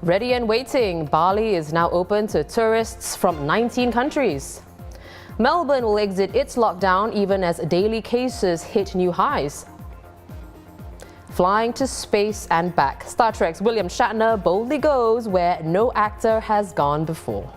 Ready and waiting, Bali is now open to tourists from 19 countries. Melbourne will exit its lockdown even as daily cases hit new highs. Flying to space and back, Star Trek's William Shatner boldly goes where no actor has gone before.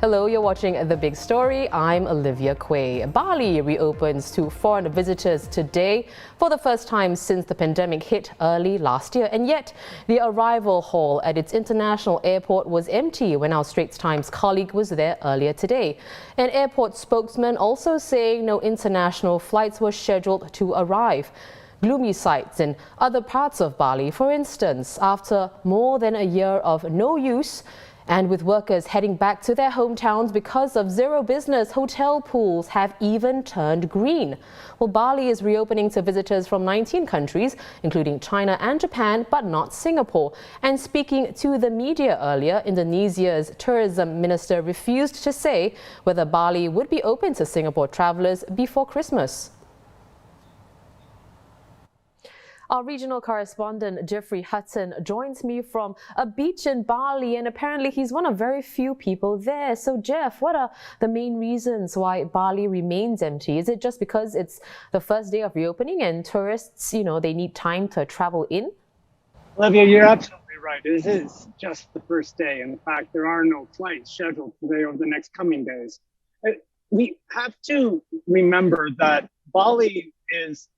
Hello, you're watching The Big Story. I'm Olivia Quek. Bali reopens to foreign visitors today for the first time since the pandemic hit early last year. And yet, the arrival hall at its international airport was empty when our Straits Times colleague was there earlier today. An airport spokesman also saying no international flights were scheduled to arrive. Gloomy sights in other parts of Bali, for instance, after more than a year of no use. And with workers heading back to their hometowns because of zero business, hotel pools have even turned green. Well, Bali is reopening to visitors from 19 countries, including China and Japan, but not Singapore. And speaking to the media earlier, Indonesia's tourism minister refused to say whether Bali would be open to Singapore travellers before Christmas. Our regional correspondent, Jeffrey Hutton, joins me from a beach in Bali, and apparently he's one of very few people there. So, Jeff, what are the main reasons why Bali remains empty? Is it just because it's the first day of reopening and tourists, they need time to travel in? Olivia, you're absolutely right. It is just the first day. In fact, there are no flights scheduled today over the next coming days. We have to remember that Bali is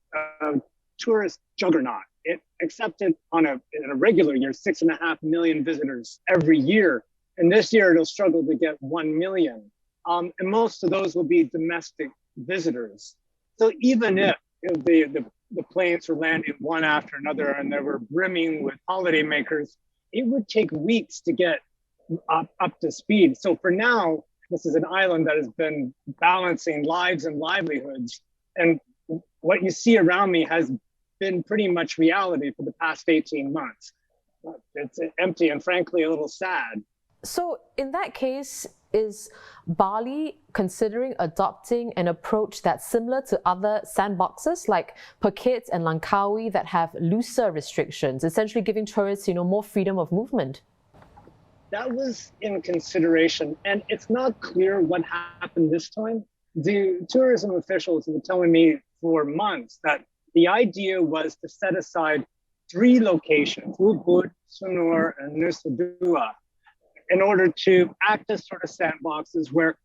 tourist juggernaut. It accepted in a regular year 6.5 million visitors every year, and this year it'll struggle to get 1 million. And most of those will be domestic visitors. So even if the planes were landing one after another and they were brimming with holidaymakers, it would take weeks to get up to speed. So for now, this is an island that has been balancing lives and livelihoods, and what you see around me has been pretty much reality for the past 18 months. It's empty and frankly a little sad. So in that case, is Bali considering adopting an approach that's similar to other sandboxes like Phuket and Langkawi that have looser restrictions, essentially giving tourists, more freedom of movement? That was in consideration, and it's not clear what happened this time. The tourism officials were telling me for months that the idea was to set aside 3 locations, Ubud, Sunur, and Nusa Dua, in order to act as sort of sandboxes where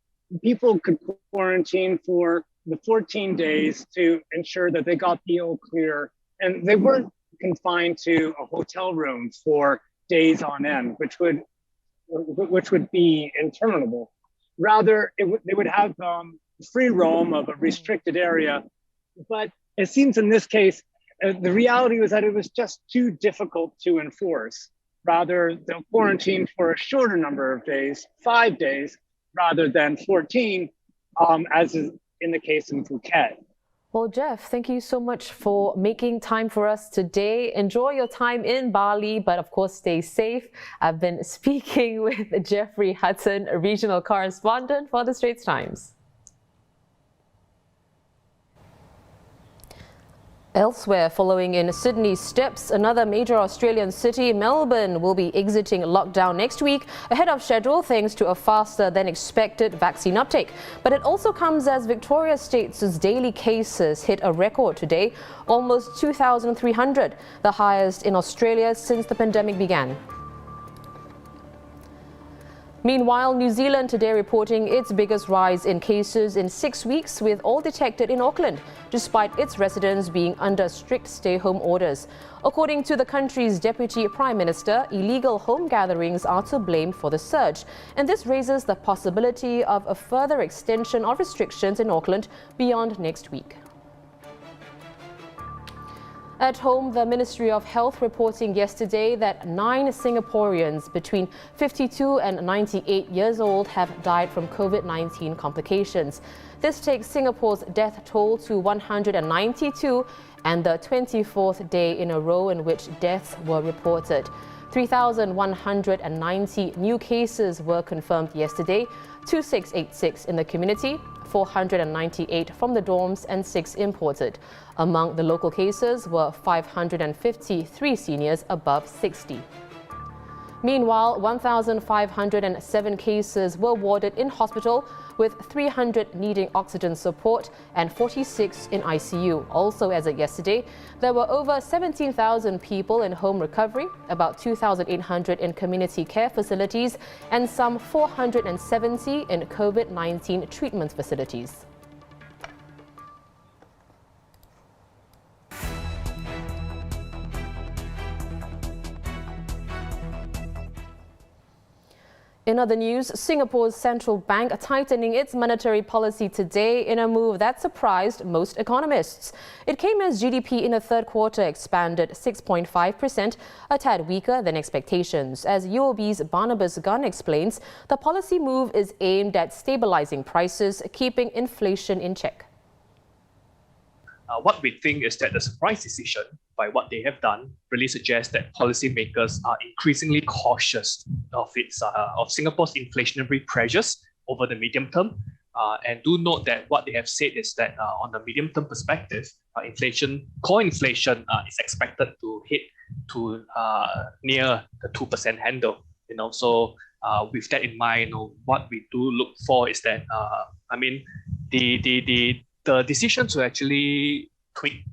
people could quarantine for the 14 days to ensure that they got the all clear, and they weren't confined to a hotel room for days on end, which would be interminable. Rather, they would have free roam of a restricted area. But it seems in this case, the reality was that it was just too difficult to enforce. Rather, they'll quarantine for a shorter number of days, 5 days, rather than 14, as is in the case in Phuket. Well, Jeff, thank you so much for making time for us today. Enjoy your time in Bali, but of course, stay safe. I've been speaking with Jeffrey Hutton, a regional correspondent for the Straits Times. Elsewhere, following in Sydney's steps, another major Australian city, Melbourne, will be exiting lockdown next week ahead of schedule thanks to a faster than expected vaccine uptake. But it also comes as Victoria states' daily cases hit a record today, almost 2,300, the highest in Australia since the pandemic began. Meanwhile, New Zealand today reporting its biggest rise in cases in 6 weeks, with all detected in Auckland, despite its residents being under strict stay-home orders. According to the country's Deputy Prime Minister, illegal home gatherings are to blame for the surge, and this raises the possibility of a further extension of restrictions in Auckland beyond next week. At home, the Ministry of Health reporting yesterday that 9 Singaporeans between 52 and 98 years old have died from COVID-19 complications. This takes Singapore's death toll to 192 and the 24th day in a row in which deaths were reported. 3,190 new cases were confirmed yesterday, 2686 in the community, 498 from the dorms and 6 imported. Among the local cases were 553 seniors above 60. Meanwhile, 1,507 cases were warded in hospital, with 300 needing oxygen support and 46 in ICU. Also, as of yesterday, there were over 17,000 people in home recovery, about 2,800 in community care facilities, and some 470 in COVID-19 treatment facilities. In other news, Singapore's central bank tightening its monetary policy today in a move that surprised most economists. It came as GDP in the third quarter expanded 6.5%, a tad weaker than expectations. As UOB's Barnabas Gunn explains, the policy move is aimed at stabilizing prices, keeping inflation in check. What we think is that the surprise decision by what they have done really suggests that policymakers are increasingly cautious of Singapore's inflationary pressures over the medium term. And do note that what they have said is that on the medium term perspective, core inflation is expected to hit to near the 2% handle. So with that in mind, what we do look for is that the decision to actually tweak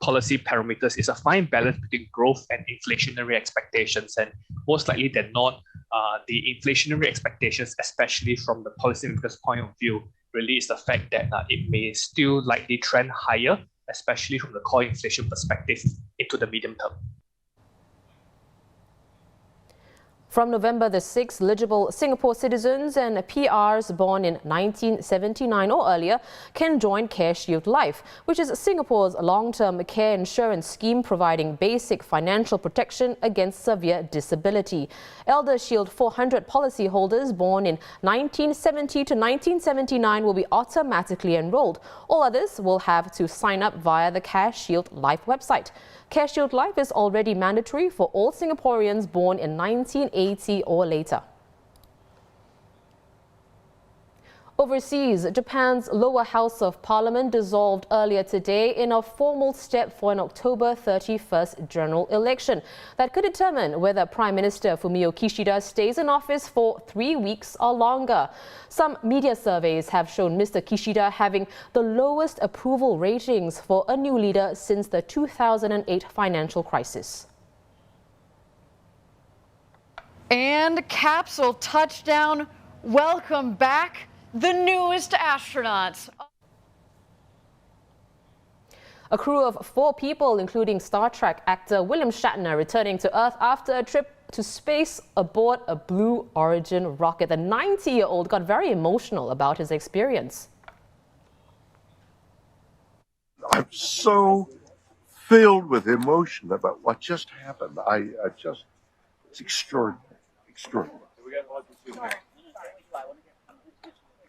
policy parameters is a fine balance between growth and inflationary expectations. And most likely than not, the inflationary expectations, especially from the policymakers' point of view, really is the fact that it may still likely trend higher, especially from the core inflation perspective into the medium term. From November the 6th, eligible Singapore citizens and PRs born in 1979 or earlier can join CareShield Life, which is Singapore's long-term care insurance scheme providing basic financial protection against severe disability. ElderShield 400 policyholders born in 1970 to 1979 will be automatically enrolled. All others will have to sign up via the CareShield Life website. CareShield Life is already mandatory for all Singaporeans born in 1980 or later. Overseas, Japan's lower house of parliament dissolved earlier today in a formal step for an October 31st general election that could determine whether Prime Minister Fumio Kishida stays in office for 3 weeks or longer. Some media surveys have shown Mr. Kishida having the lowest approval ratings for a new leader since the 2008 financial crisis. And capsule touchdown. Welcome back, the newest astronauts. A crew of 4 people, including Star Trek actor William Shatner, returning to Earth after a trip to space aboard a Blue Origin rocket. The 90-year-old got very emotional about his experience. I'm so filled with emotion about what just happened. It's extraordinary.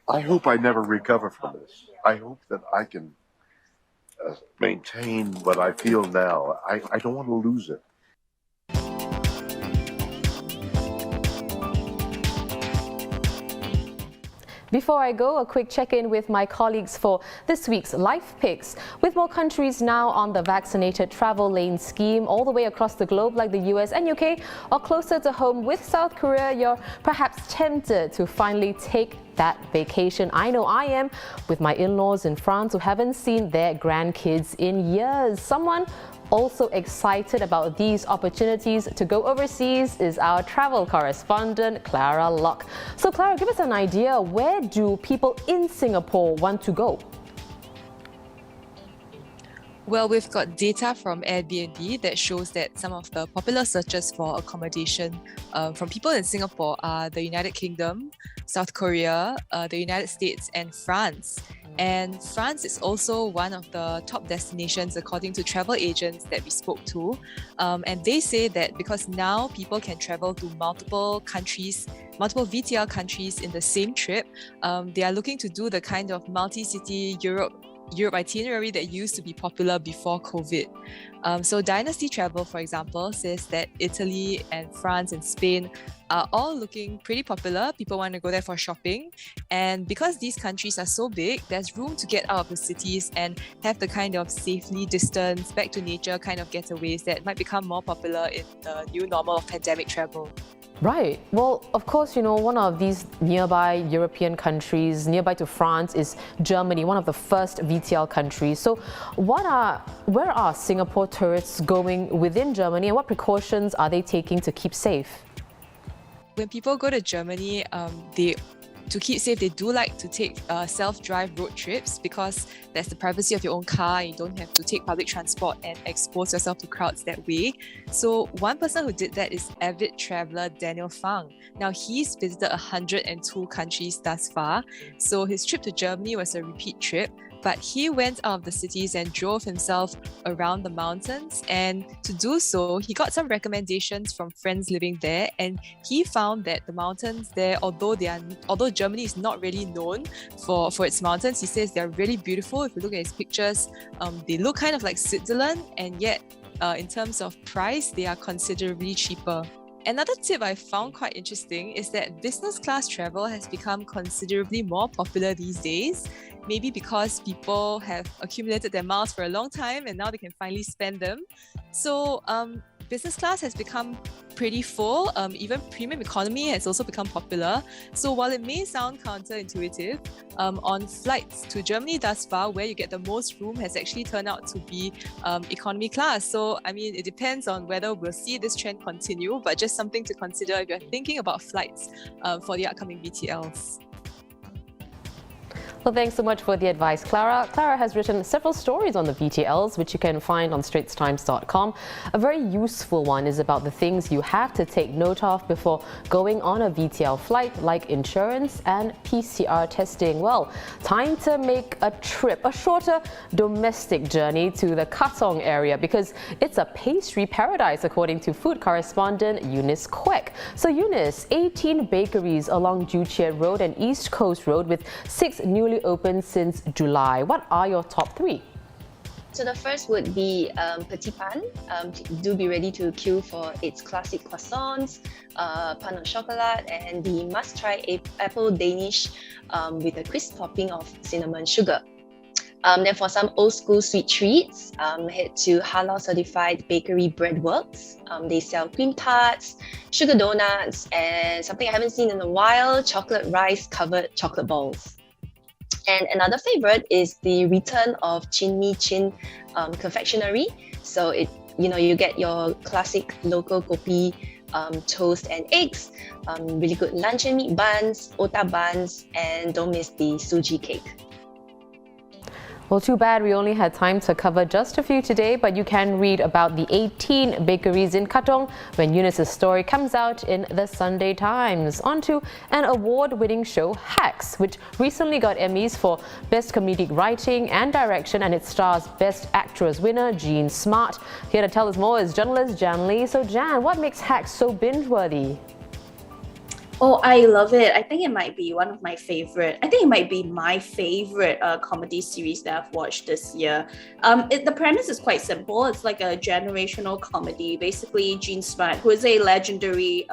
I hope I never recover from this. I hope that I can maintain what I feel now. I don't want to lose it. Before I go, a quick check-in with my colleagues for this week's Life Picks. With more countries now on the vaccinated travel lane scheme all the way across the globe, like the US and UK, or closer to home with South Korea, you're perhaps tempted to finally take that vacation. I know I am, with my in-laws in France who haven't seen their grandkids in years. Someone also excited about these opportunities to go overseas is our travel correspondent, Clara Lock. So Clara, give us an idea, where do people in Singapore want to go? Well, we've got data from Airbnb that shows that some of the popular searches for accommodation from people in Singapore are the United Kingdom, South Korea, the United States and France. And France is also one of the top destinations according to travel agents that we spoke to. And they say that because now people can travel to multiple countries, multiple VTL countries in the same trip, they are looking to do the kind of multi-city Europe itinerary that used to be popular before COVID. So Dynasty Travel, for example, says that Italy and France and Spain are all looking pretty popular. People want to go there for shopping. And because these countries are so big, there's room to get out of the cities and have the kind of safely distanced, back to nature kind of getaways that might become more popular in the new normal of pandemic travel. Right. Well, of course, one of these nearby European countries, nearby to France, is Germany, one of the first VTL countries. So where are Singapore tourists going within Germany, and what precautions are they taking to keep safe? When people go to Germany, to keep safe, they do like to take self-drive road trips because there's the privacy of your own car and you don't have to take public transport and expose yourself to crowds that way. So one person who did that is avid traveller Daniel Fang. Now he's visited 102 countries thus far. So his trip to Germany was a repeat trip, but he went out of the cities and drove himself around the mountains. And to do so, he got some recommendations from friends living there, and he found that the mountains there, although Germany is not really known for its mountains, he says they're really beautiful. If you look at his pictures, they look kind of like Switzerland, and yet in terms of price, they are considerably cheaper. Another tip I found quite interesting is that business class travel has become considerably more popular these days, maybe because people have accumulated their miles for a long time and now they can finally spend them. So business class has become pretty full. Even premium economy has also become popular. So while it may sound counterintuitive, on flights to Germany thus far, where you get the most room has actually turned out to be economy class. So I mean, it depends on whether we'll see this trend continue, but just something to consider if you're thinking about flights for the upcoming VTLs. Well, thanks so much for the advice, Clara. Clara has written several stories on the VTLs, which you can find on straitstimes.com. A very useful one is about the things you have to take note of before going on a VTL flight, like insurance and PCR testing. Well, time to make a trip, a shorter domestic journey to the Katong area, because it's a pastry paradise, according to food correspondent Eunice Quek. So Eunice, 18 bakeries along Joo Chiat Road and East Coast Road, with 6 newly opened since July. What are your top 3? So the first would be Petit Pan. Do be ready to queue for its classic croissants, pan au chocolat, and the must-try apple Danish with a crisp topping of cinnamon sugar. Then for some old school sweet treats, head to Halal certified bakery Breadworks. They sell cream tarts, sugar donuts, and something I haven't seen in a while, chocolate rice covered chocolate balls. And another favorite is the return of Chin Mi Chin confectionery. So you get your classic local kopi, toast and eggs, really good luncheon meat buns, ota buns, and don't miss the suji cake. Well, too bad we only had time to cover just a few today, but you can read about the 18 bakeries in Katong when Eunice's story comes out in the Sunday Times. On to an award-winning show, Hacks, which recently got Emmys for Best Comedic Writing and Direction, and it stars Best Actress winner Jean Smart. Here to tell us more is journalist Jan Lee. So Jan, what makes Hacks so binge-worthy? Oh, I love it. I think it might be one of my favorite. I think it might be my favorite comedy series that I've watched this year. The premise is quite simple. It's like a generational comedy. Basically, Jean Smart, who is a legendary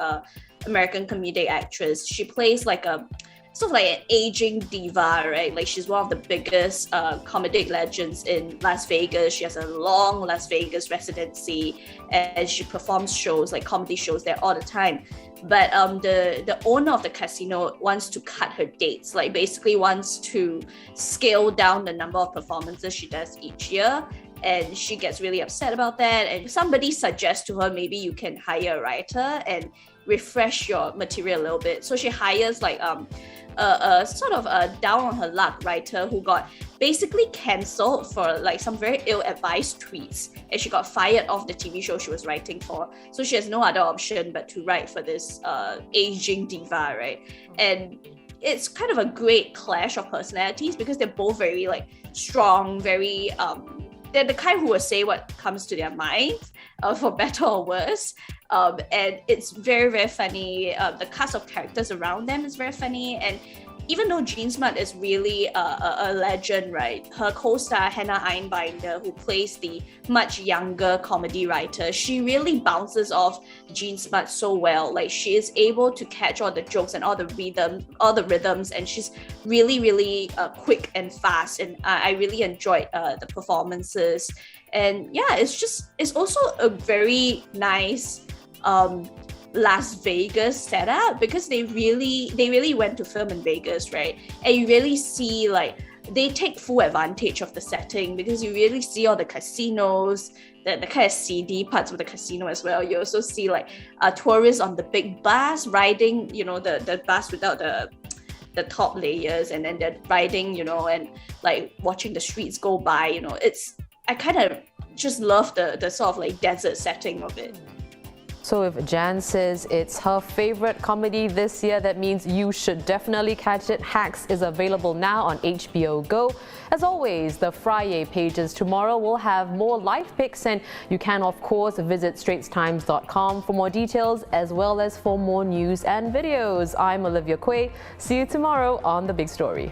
American comedic actress, she plays like a sort of like an aging diva, right? Like she's one of the biggest comedic legends in Las Vegas. She has a long Las Vegas residency and she performs shows, like comedy shows there all the time. But the owner of the casino wants to cut her dates, like basically wants to scale down the number of performances she does each year. And she gets really upset about that. And somebody suggests to her, maybe you can hire a writer and refresh your material a little bit. So she hires like a sort of a down on her luck writer who got basically cancelled for like some very ill-advised tweets, and she got fired off the TV show she was writing for. So she has no other option but to write for this aging diva, right? And it's kind of a great clash of personalities because they're both very like strong, very they're the kind who will say what comes to their mind, for better or worse. And it's very, very funny. The cast of characters around them is very funny. And even though Jean Smart is really a legend, right? Her co-star Hannah Einbinder, who plays the much younger comedy writer, she really bounces off Jean Smart so well. Like, she is able to catch all the jokes and all the rhythms, and she's really quick and fast. And I really enjoyed the performances. And yeah, it's also a very nice Las Vegas setup, because they really went to film in Vegas, right? And you really see, like, they take full advantage of the setting, because you really see all the casinos, the kind of seedy parts of the casino as well. You also see like tourists on the big bus riding, you know, the bus without the top layers, and then they're riding, you know, and like watching the streets go by. You know, I kind of just love the sort of like desert setting of it. So if Jan says it's her favorite comedy this year, that means you should definitely catch it. Hacks is available now on HBO Go. As always, the Friday pages tomorrow will have more live picks, and you can of course visit straitstimes.com for more details, as well as for more news and videos. I'm Olivia Quek. See you tomorrow on The Big Story.